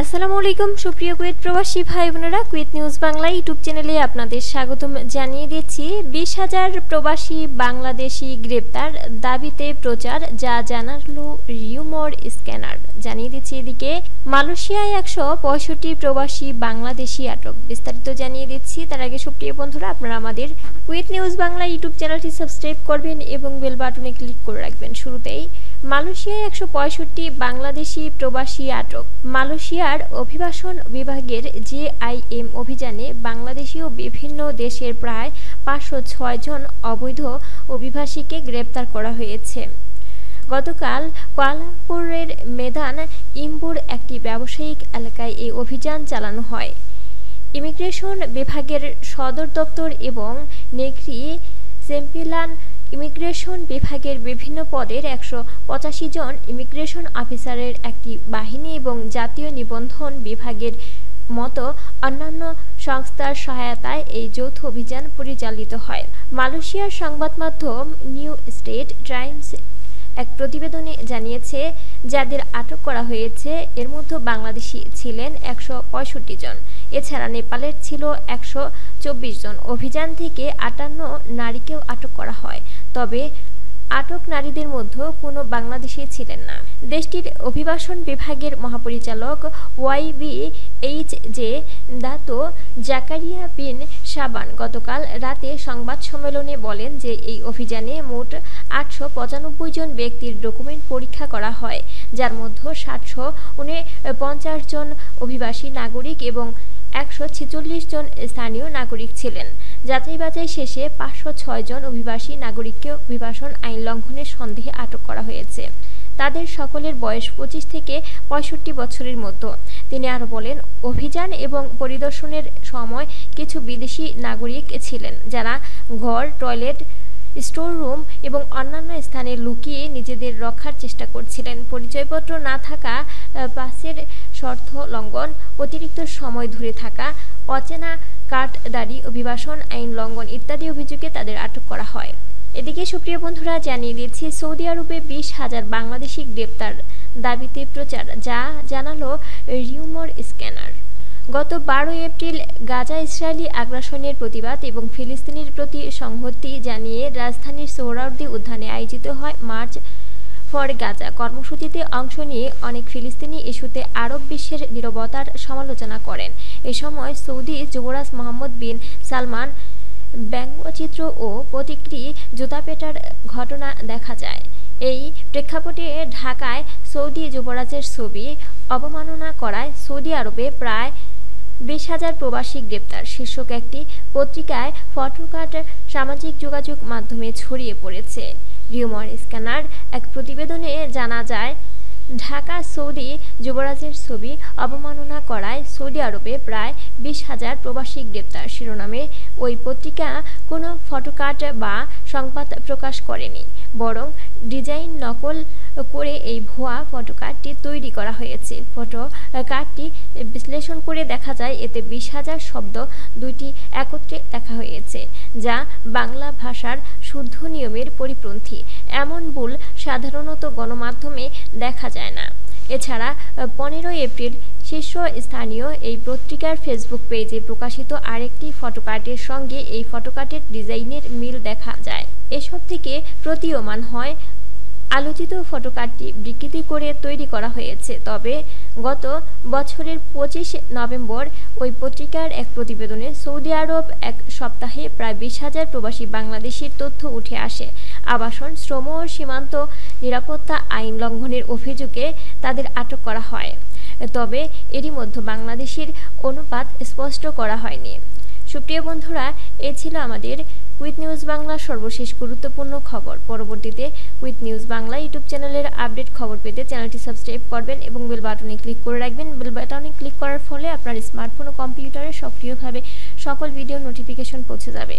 আসসালামু আলাইকুম সুপ্রিয় কুয়েত প্রবাসী ভাই বোনেরা, কুয়েত নিউজ বাংলা ইউটিউব চ্যানেলে আপনাদের স্বাগতম জানিয়ে দিচ্ছি। 20,000 প্রবাসী বাংলাদেশি গ্রেপ্তার, দাবিতে প্রচার, যা জানালো রিউমর স্ক্যানার। জানিয়ে দিচ্ছি এদিকে মালয়েশিয়ায় 165 প্রবাসী বাংলাদেশি আটক। বিস্তারিত জানিয়ে দিচ্ছি। তার আগে সুপ্রিয় বন্ধুরা, আপনারা আমাদের কুয়েত নিউজ বাংলা ইউটিউব চ্যানেলটি সাবস্ক্রাইব করবেন এবং বেল বাটনে ক্লিক করে রাখবেন। শুরুতেই মালয়েশিয়ায় 165 বাংলাদেশি প্রবাসী আটক। মালয়েশিয়ার অভিবাসন বিভাগের JIM অভিযানে বাংলাদেশি ও বিভিন্ন দেশের প্রায় 506 জন অবৈধ অভিবাসীকে গ্রেপ্তার করা হয়েছে। গতকাল কুয়ালালামপুরের মেদান ইম্বুর একটি ব্যবসায়িক এলাকায় এই অভিযান চালানো হয়। ইমিগ্রেশন বিভাগের সদর দপ্তর এবং নেগ্রি সেম্পিলান ইমিগ্রেশন বিভাগের বিভিন্ন পদের 185 জন ইমিগ্রেশন অফিসারের একটি বাহিনী এবং জাতীয় নিবন্ধন বিভাগের মতো অন্যান্য সংস্থার সহায়তায় এই যৌথ অভিযান পরিচালিত হয়। মালয়েশিয়ার সংবাদ মাধ্যম নিউ স্টেট টাইমস এক প্রতিবেদনে জানিয়েছে, যাদের আটক করা হয়েছে এর মধ্যে বাংলাদেশি ছিলেন 165 জন। এছাড়া নেপালের ছিল 124 জন। অভিযান থেকে 58 নারীকেও আটক করা হয়, তবে আটক নারীদের মধ্যে কোনো বাংলাদেশি ছিলেন না। দেশটির অভিবাসন বিভাগের মহাপরিচালক YBHJ দাতো জাকারিয়া বিন শাবান গতকাল রাতে সংবাদ সম্মেলনে বলেন যে এই অভিযানে মোট 895 জন ব্যক্তির ডকুমেন্ট পরীক্ষা করা হয়, যার মধ্যে 749 জন অভিবাসী নাগরিক এবং 146 জন স্থানীয় নাগরিক ছিলেন। যাচাই বাছাই শেষে 506 জন অভিবাসী নাগরিককে অভিবাসন আইন লঙ্ঘনের সন্দেহে আটক করা হয়েছে। তাদের সকলের বয়স 25 থেকে 65 বছরের মধ্যে। তিনি আরও বলেন, অভিযান এবং পরিদর্শনের সময় কিছু বিদেশি নাগরিক ছিলেন, যারা ঘর, টয়লেট, স্টোর রুম এবং অন্যান্য স্থানে লুকিয়ে নিজেদের রক্ষার চেষ্টা করছিলেন। পরিচয়পত্র না থাকা, পাসের শর্ত লঙ্ঘন, অতিরিক্ত সময় ধরে থাকা, অচেনা কার্ডধারী, অভিবাসন আইন লঙ্ঘন ইত্যাদি অভিযোগে তাদের আটক করা হয়। এদিকে সুপ্রিয় বন্ধুরা, জানিয়ে দিচ্ছি সৌদি আরবে 20,000 বাংলাদেশি গ্রেপ্তার, দাবিতে প্রচার, যা জানালো রিউমর স্ক্যানার। গত 12 এপ্রিল গাজা ইসরায়েলি আগ্রাসনের প্রতিবাদ এবং ফিলিস্তিনের প্রতি সংহতি জানিয়ে রাজধানীর সোহরাওয়ার্দী উদ্যানে আয়োজিত হয় মার্চ ফর গাজা কর্মসূচিতে অংশ নিয়ে অনেক ফিলিস্তিনি ইস্যুতে আরব বিশ্বের নীরবতার সমালোচনা করেন। এ সময় সৌদি যুবরাজ মোহাম্মদ বিন সালমান ব্যঙ্গচিত্র ও প্রতিকৃতি জুতাপেটার ঘটনা দেখা যায়। এই প্রেক্ষাপটে ঢাকায় সৌদি যুবরাজের ছবি অবমাননা করায় সৌদি আরবে প্রায় 20,000 প্রবাসী গ্রেপ্তার শীর্ষক একটি পত্রিকায় ফটোকার্ড সামাজিক যোগাযোগ মাধ্যমে ছড়িয়ে পড়েছে। রিউমর স্ক্যানার এক প্রতিবেদনে জানা যায়, ঢাকা সৌদি যুবরাজের ছবি অবমাননা করায় সৌদি আরবে প্রায় 20,000 প্রবাসী গ্রেপ্তার শিরোনামে ওই পত্রিকা কোনো ফটোকার্ড বা সংবাদ প্রকাশ করেনি, বরং ডিজাইন নকল করে এই ভুয়া ফটোকার্ডটি তৈরি করা হয়েছে। ফটোকার্ডটি বিশ্লেষণ করে দেখা যায় এতে 20,000 শব্দ দুইটি একত্রে দেখা হয়েছে, যা বাংলা ভাষার শুদ্ধ নিয়মের পরিপন্থী। এমন ভুল সাধারণত গণমাধ্যমে দেখা যায় না। এছাড়া 15 এপ্রিল শীর্ষস্থানীয় এই পত্রিকার ফেসবুক পেজে প্রকাশিত আরেকটি ফটোকার্ডের সঙ্গে এই ফটোকার্ডের ডিজাইনের মিল দেখা যায়। এসব থেকে প্রতীয়মান হয় আলোচিত ফটোকার্ডটি বিকৃতি করে তৈরি করা হয়েছে। তবে গত বছরের 25 নভেম্বর ওই পত্রিকার এক প্রতিবেদনে সৌদি আরব এক সপ্তাহে প্রায় 20,000 প্রবাসী বাংলাদেশির তথ্য উঠে আসে। আবাসন, শ্রম ও সীমান্ত নিরাপত্তা আইন লঙ্ঘনের অভিযোগে তাদের আটক করা হয়, তবে এরই মধ্যে বাংলাদেশির অনুপাত স্পষ্ট করা হয়নি। সুপ্রিয় বন্ধুরা, এ ছিল আমাদের কুয়েত নিউজ বাংলা সর্বশেষ গুরুত্বপূর্ণ খবর। পরবর্তীতে কুয়েত নিউজ বাংলা ইউটিউব চ্যানেলের আপডেট খবর পেতে চ্যানেলটি সাবস্ক্রাইব করবেন এবং বেল বাটনে ক্লিক করে রাখবেন। বেল বাটনে ক্লিক করার ফলে আপনার স্মার্টফোন ও কম্পিউটারে সক্রিয়ভাবে সকল ভিডিও নোটিফিকেশন পৌঁছে যাবে।